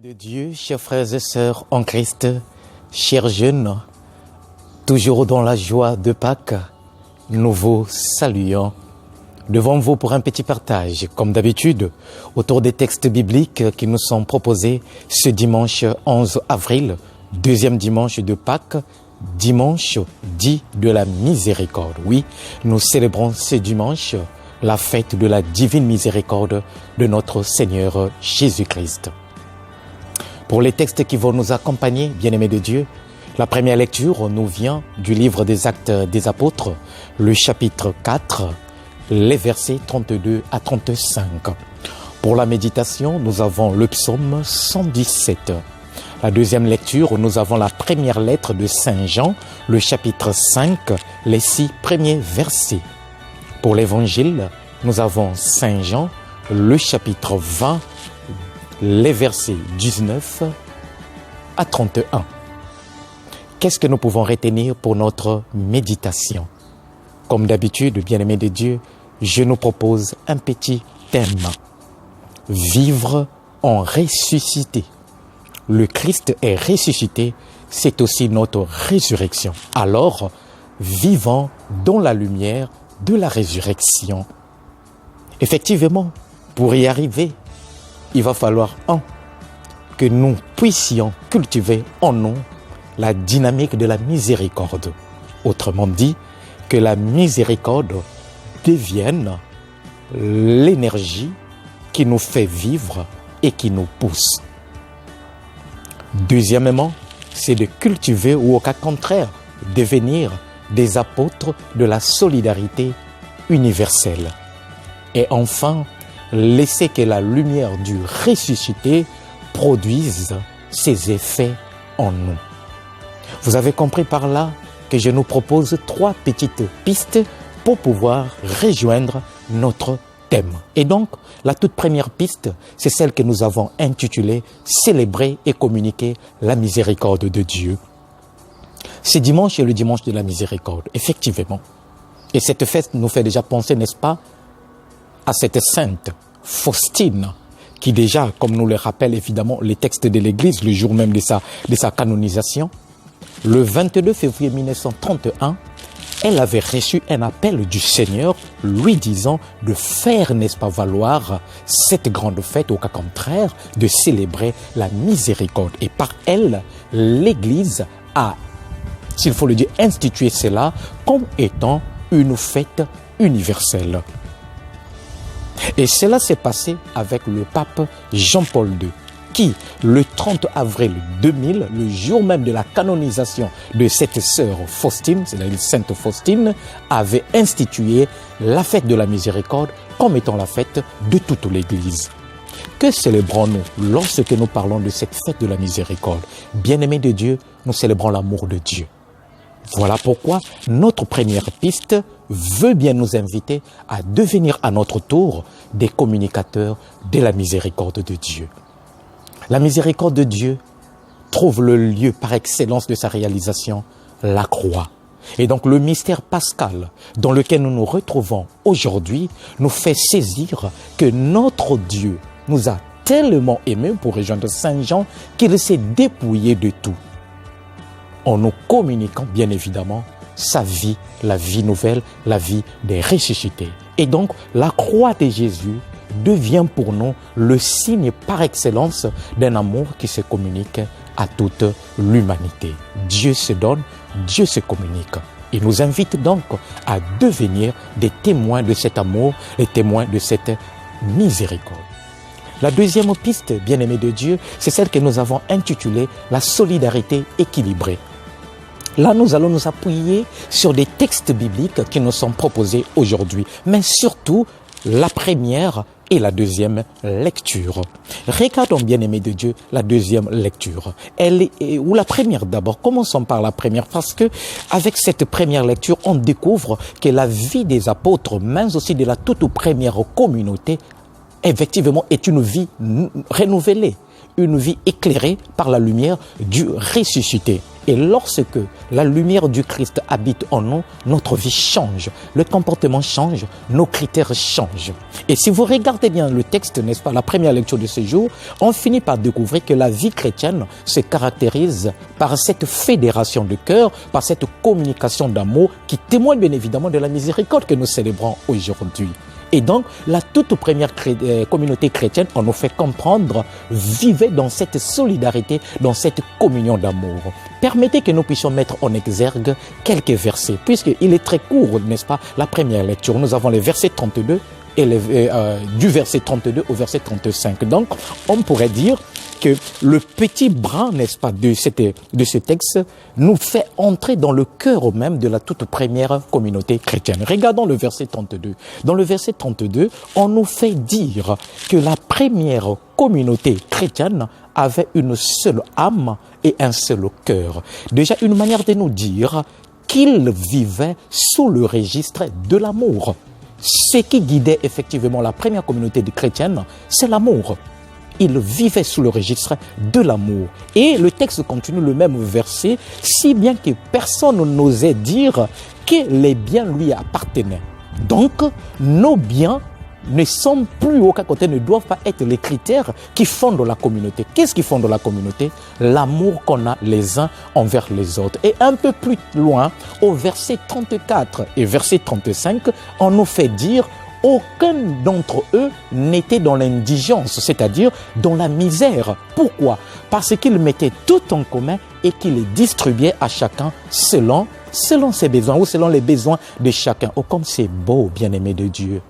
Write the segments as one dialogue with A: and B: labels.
A: De Dieu, chers frères et sœurs en Christ, chers jeunes, toujours dans la joie de Pâques, nous vous saluons devant vous pour un petit partage, comme d'habitude, autour des textes bibliques qui nous sont proposés ce dimanche 11 avril, deuxième dimanche de Pâques, dimanche dit de la miséricorde. Oui, nous célébrons ce dimanche la fête de la divine miséricorde de notre Seigneur Jésus-Christ. Pour les textes qui vont nous accompagner, bien-aimés de Dieu, la première lecture nous vient du livre des Actes des Apôtres, le chapitre 4, les versets 32 à 35. Pour la méditation, nous avons le psaume 117. La deuxième lecture, nous avons la première lettre de Saint Jean, le chapitre 5, les 6 premiers versets. Pour l'évangile, nous avons Saint Jean, le chapitre 20, les versets 19 à 31. Qu'est-ce que nous pouvons retenir pour notre méditation? Comme d'habitude, bien-aimés de Dieu, je nous propose un petit thème. Vivre en ressuscité. Le Christ est ressuscité, c'est aussi notre résurrection. Alors, vivons dans la lumière de la résurrection. Effectivement, pour y arriver, il va falloir, que nous puissions cultiver en nous la dynamique de la miséricorde. Autrement dit, que la miséricorde devienne l'énergie qui nous fait vivre et qui nous pousse. Deuxièmement, c'est de cultiver ou au cas contraire, devenir des apôtres de la solidarité universelle. Et enfin, laissez que la lumière du ressuscité produise ses effets en nous. Vous avez compris par là que je nous propose 3 petites pistes pour pouvoir rejoindre notre thème. Et donc, la toute première piste, c'est celle que nous avons intitulée « Célébrer et communiquer la miséricorde de Dieu ». Ce dimanche est le dimanche de la miséricorde, effectivement. Et cette fête nous fait déjà penser, n'est-ce pas, à cette sainte Faustine, qui déjà, comme nous le rappellent évidemment les textes de l'Église, le jour même de sa canonisation, le 22 février 1931, elle avait reçu un appel du Seigneur lui disant de faire, n'est-ce pas, valoir cette grande fête, au cas contraire, de célébrer la miséricorde. Et par elle, l'Église a, s'il faut le dire, institué cela comme étant une fête universelle. Et cela s'est passé avec le pape Jean-Paul II, qui, le 30 avril 2000, le jour même de la canonisation de cette sœur Faustine, c'est-à-dire Sainte Faustine, avait institué la fête de la miséricorde comme étant la fête de toute l'Église. Que célébrons-nous lorsque nous parlons de cette fête de la miséricorde? Bien-aimés de Dieu, nous célébrons l'amour de Dieu. Voilà pourquoi notre première piste veut bien nous inviter à devenir à notre tour des communicateurs de la miséricorde de Dieu. La miséricorde de Dieu trouve le lieu par excellence de sa réalisation, la croix. Et donc le mystère pascal dans lequel nous nous retrouvons aujourd'hui nous fait saisir que notre Dieu nous a tellement aimés, pour rejoindre Saint Jean, qu'il s'est dépouillé de tout, en nous communiquant bien évidemment sa vie, la vie nouvelle, la vie des ressuscités. Et donc, la croix de Jésus devient pour nous le signe par excellence d'un amour qui se communique à toute l'humanité. Dieu se donne, Dieu se communique. Il nous invite donc à devenir des témoins de cet amour, et témoins de cette miséricorde. La deuxième piste, bien-aimée de Dieu, c'est celle que nous avons intitulée « La solidarité équilibrée ». Là, nous allons nous appuyer sur des textes bibliques qui nous sont proposés aujourd'hui, mais surtout la première et la deuxième lecture. Regardons, bien-aimés de Dieu, la deuxième lecture. Ou la première d'abord. Commençons par la première, parce que avec cette première lecture, on découvre que la vie des apôtres, mais aussi de la toute première communauté, effectivement, est une vie renouvelée, une vie éclairée par la lumière du ressuscité. Et lorsque la lumière du Christ habite en nous, notre vie change, le comportement change, nos critères changent. Et si vous regardez bien le texte, n'est-ce pas, la première lecture de ce jour, on finit par découvrir que la vie chrétienne se caractérise par cette fédération de cœur, par cette communication d'amour qui témoigne bien évidemment de la miséricorde que nous célébrons aujourd'hui. Et donc, la toute première communauté chrétienne, on nous fait comprendre, vivez dans cette solidarité, dans cette communion d'amour. Permettez que nous puissions mettre en exergue quelques versets, puisqu'il est très court, n'est-ce pas, la première lecture. Nous avons les versets 32 et du verset 32 au verset 35. Donc, on pourrait dire que le petit brin, n'est-ce pas, de ce texte nous fait entrer dans le cœur même de la toute première communauté chrétienne. Regardons le verset 32. Dans le verset 32, on nous fait dire que la première communauté chrétienne avait une seule âme et un seul cœur. Déjà, une manière de nous dire qu'ils vivaient sous le registre de l'amour. Ce qui guidait effectivement la première communauté chrétienne, c'est l'amour. Ils vivaient sous le registre de l'amour. Et le texte continue le même verset, si bien que personne n'osait dire que les biens lui appartenaient. Donc, nos biens ne sont plus, aucun côté, ne doivent pas être les critères qui fondent la communauté. Qu'est-ce qui fonde la communauté? L'amour qu'on a les uns envers les autres. Et un peu plus loin, au verset 34 et verset 35, on nous fait dire aucun d'entre eux n'était dans l'indigence, c'est-à-dire dans la misère. Pourquoi? Parce qu'ils mettaient tout en commun et qu'ils les distribuaient à chacun selon ses besoins ou selon les besoins de chacun. Oh, comme c'est beau, bien-aimé de Dieu.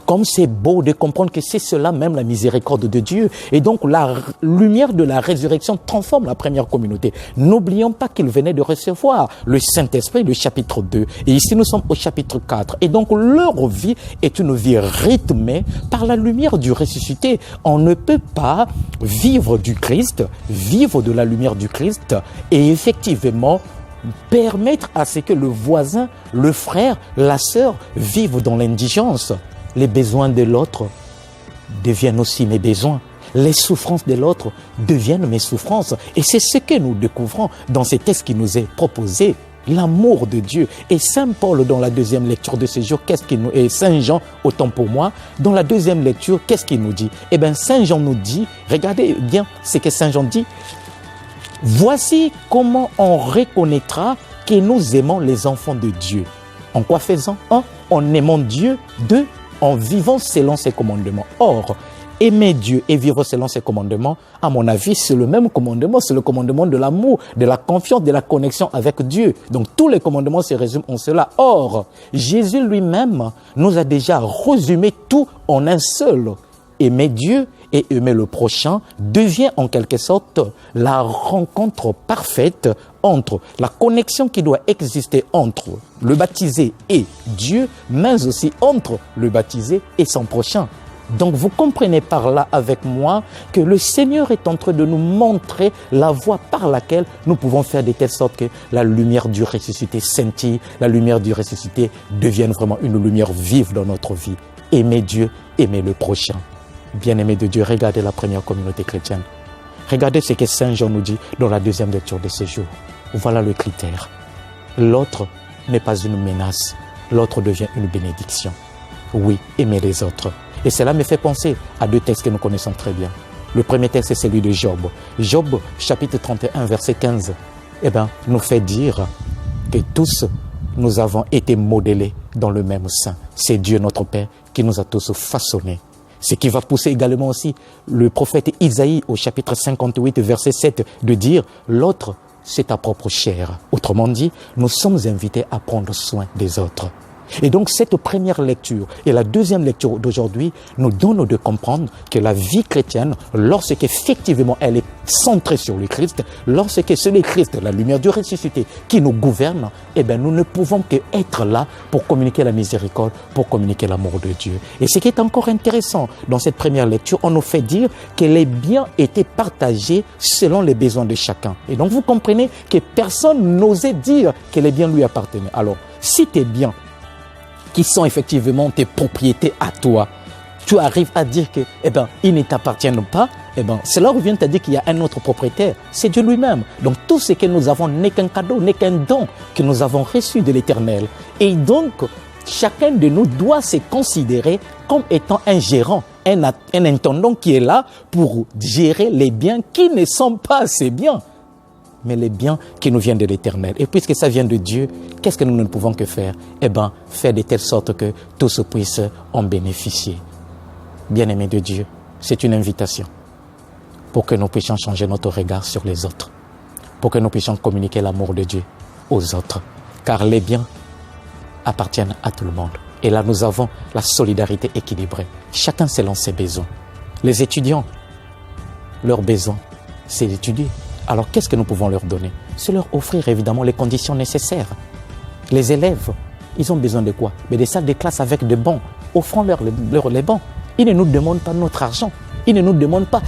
A: Comme c'est beau de comprendre que c'est cela même la miséricorde de Dieu. Et donc la lumière de la résurrection transforme la première communauté. N'oublions pas qu'ils venaient de recevoir le Saint-Esprit, le chapitre 2. Et ici nous sommes au chapitre 4. Et donc leur vie est une vie rythmée par la lumière du ressuscité. On ne peut pas vivre du Christ, vivre de la lumière du Christ et effectivement permettre à ce que le voisin, le frère, la sœur vivent dans l'indigence. Les besoins de l'autre deviennent aussi mes besoins. Les souffrances de l'autre deviennent mes souffrances. Et c'est ce que nous découvrons dans ce texte qui nous est proposé. L'amour de Dieu. Et Saint Paul, dans la deuxième lecture de ce jour, et Saint Jean, autant pour moi, dans la deuxième lecture, qu'est-ce qu'il nous dit? Eh bien, Saint Jean nous dit, regardez bien ce que Saint Jean dit. Voici comment on reconnaîtra que nous aimons les enfants de Dieu. En quoi faisant? En aimant Dieu, en vivant selon ses commandements. Or, aimer Dieu et vivre selon ses commandements, à mon avis, c'est le même commandement, c'est le commandement de l'amour, de la confiance, de la connexion avec Dieu. Donc, tous les commandements se résument en cela. Or, Jésus lui-même nous a déjà résumé tout en un seul. Aimer Dieu et aimer le prochain devient en quelque sorte la rencontre parfaite entre la connexion qui doit exister entre le baptisé et Dieu, mais aussi entre le baptisé et son prochain. Donc vous comprenez par là avec moi que le Seigneur est en train de nous montrer la voie par laquelle nous pouvons faire de telle sorte que la lumière du ressuscité scintille, la lumière du ressuscité devienne vraiment une lumière vive dans notre vie. Aimer Dieu, aimer le prochain. Bien-aimés de Dieu, regardez la première communauté chrétienne. Regardez ce que Saint Jean nous dit dans la deuxième lecture de ce jour. Voilà le critère. L'autre n'est pas une menace, l'autre devient une bénédiction. Oui, aimer les autres. Et cela me fait penser à deux textes que nous connaissons très bien. Le premier texte, c'est celui de Job. Job, chapitre 31, verset 15, nous fait dire que tous, nous avons été modelés dans le même sein. C'est Dieu notre Père qui nous a tous façonnés. Ce qui va pousser également aussi le prophète Isaïe au chapitre 58, verset 7, de dire « L'autre, c'est ta propre chair ». Autrement dit, nous sommes invités à prendre soin des autres. Et donc cette première lecture et la deuxième lecture d'aujourd'hui nous donnent de comprendre que la vie chrétienne, lorsqu'effectivement elle est centrée sur le Christ, lorsque c'est le Christ, la lumière du ressuscité qui nous gouverne, nous ne pouvons qu'être là pour communiquer la miséricorde, pour communiquer l'amour de Dieu. Et ce qui est encore intéressant dans cette première lecture, on nous fait dire que les biens étaient partagés selon les besoins de chacun. Et donc vous comprenez que personne n'osait dire que les biens lui appartenaient. Alors, si tes biens qui sont effectivement tes propriétés à toi, tu arrives à dire que, ils ne t'appartiennent pas, c'est là où vient te dire qu'il y a un autre propriétaire, c'est Dieu lui-même. Donc tout ce que nous avons n'est qu'un cadeau, n'est qu'un don que nous avons reçu de l'Éternel. Et donc, chacun de nous doit se considérer comme étant un gérant, un intendant qui est là pour gérer les biens qui ne sont pas ses biens, mais les biens qui nous viennent de l'Éternel. Et puisque ça vient de Dieu, qu'est-ce que nous ne pouvons que faire? Faire de telle sorte que tous puissent en bénéficier. Bien-aimés de Dieu, c'est une invitation pour que nous puissions changer notre regard sur les autres, pour que nous puissions communiquer l'amour de Dieu aux autres, car les biens appartiennent à tout le monde. Et là, nous avons la solidarité équilibrée, chacun selon ses besoins. Les étudiants, leur besoin, c'est d'étudier. Alors, qu'est-ce que nous pouvons leur donner? C'est leur offrir évidemment les conditions nécessaires. Les élèves, ils ont besoin de quoi? Mais des salles de classe avec des bancs. Offrons-leur les bancs. Ils ne nous demandent pas notre argent. Ils ne nous demandent pas.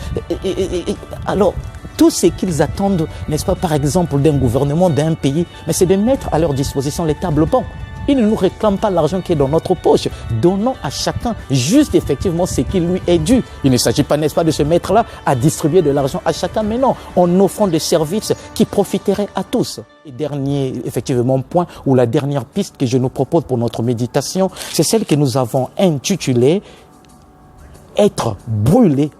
A: Alors, tout ce qu'ils attendent, n'est-ce pas, par exemple, d'un gouvernement, d'un pays, mais c'est de mettre à leur disposition les tables bancs. Ils ne nous réclament pas l'argent qui est dans notre poche. Donnons à chacun juste effectivement ce qui lui est dû. Il ne s'agit pas, n'est-ce pas, de se mettre là à distribuer de l'argent à chacun, mais non, en offrant des services qui profiteraient à tous. Et dernier, effectivement, point, ou la dernière piste que je nous propose pour notre méditation, c'est celle que nous avons intitulée « Être brûlé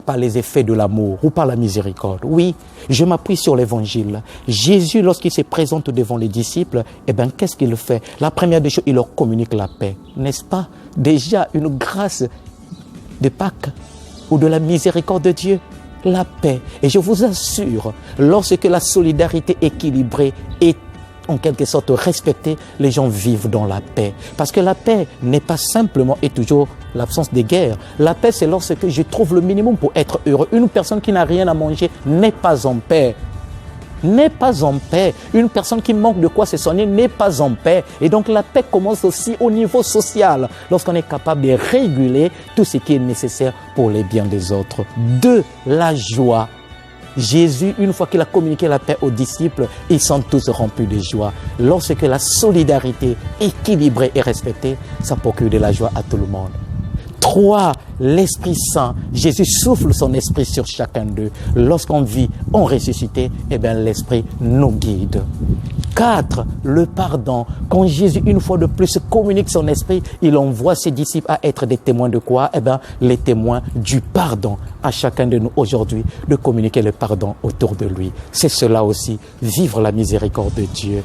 A: par les effets de l'amour ou par la miséricorde ». Oui, je m'appuie sur l'évangile. Jésus, lorsqu'il se présente devant les disciples, qu'est-ce qu'il fait? La première des choses, il leur communique la paix. N'est-ce pas? Déjà une grâce de Pâques ou de la miséricorde de Dieu. La paix. Et je vous assure, lorsque la solidarité équilibrée est en quelque sorte respectée, les gens vivent dans la paix. Parce que la paix n'est pas simplement et toujours l'absence de guerre. La paix, c'est lorsque je trouve le minimum pour être heureux. Une personne qui n'a rien à manger n'est pas en paix. N'est pas en paix. Une personne qui manque de quoi se soigner n'est pas en paix. Et donc la paix commence aussi au niveau social, lorsqu'on est capable de réguler tout ce qui est nécessaire pour les biens des autres. 2. La joie. Jésus, une fois qu'il a communiqué la paix aux disciples, ils sont tous remplis de joie. Lorsque la solidarité équilibrée est respectée, ça procure de la joie à tout le monde. 3. L'Esprit Saint. Jésus souffle son esprit sur chacun d'eux. Lorsqu'on vit en ressuscité, l'Esprit nous guide. 4. Le pardon. Quand Jésus, une fois de plus, communique son esprit, il envoie ses disciples à être des témoins de quoi? Les témoins du pardon. À chacun de nous aujourd'hui de communiquer le pardon autour de lui. C'est cela aussi, vivre la miséricorde de Dieu.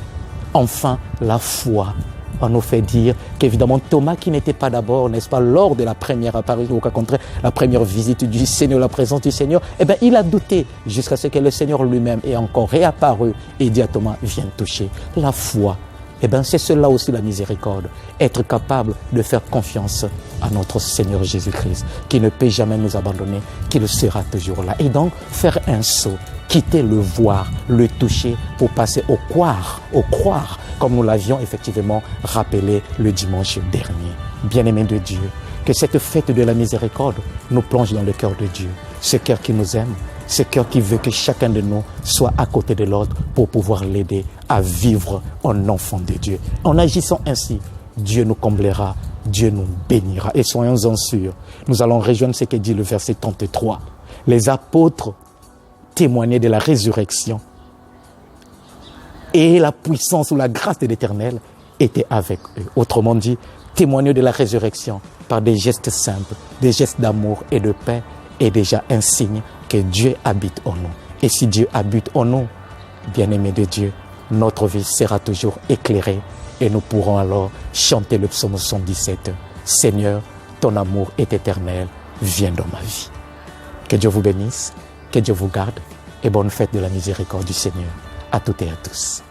A: Enfin, la foi. On nous fait dire qu'évidemment Thomas, qui n'était pas d'abord, n'est-ce pas, lors de la première apparition, au cas contraire, la première visite du Seigneur, la présence du Seigneur, il a douté jusqu'à ce que le Seigneur lui-même ait encore réapparu et dit à Thomas, viens toucher. La foi, c'est cela aussi la miséricorde. Être capable de faire confiance à notre Seigneur Jésus-Christ, qui ne peut jamais nous abandonner, qui le sera toujours là. Et donc, faire un saut, quitter le voir, le toucher, pour passer au croire, comme nous l'avions effectivement rappelé le dimanche dernier. Bien-aimés de Dieu, que cette fête de la miséricorde nous plonge dans le cœur de Dieu, ce cœur qui nous aime, ce cœur qui veut que chacun de nous soit à côté de l'autre pour pouvoir l'aider à vivre en enfant de Dieu. En agissant ainsi, Dieu nous comblera, Dieu nous bénira. Et soyons-en sûrs, nous allons rejoindre ce que dit le verset 33. Les apôtres témoignaient de la résurrection et la puissance ou la grâce de l'Éternel était avec eux. Autrement dit, témoigner de la résurrection par des gestes simples, des gestes d'amour et de paix est déjà un signe que Dieu habite en nous. Et si Dieu habite en nous, bien-aimés de Dieu, notre vie sera toujours éclairée et nous pourrons alors chanter le psaume 117. Seigneur, ton amour est éternel, viens dans ma vie. Que Dieu vous bénisse, que Dieu vous garde et bonne fête de la miséricorde du Seigneur à toutes et à tous.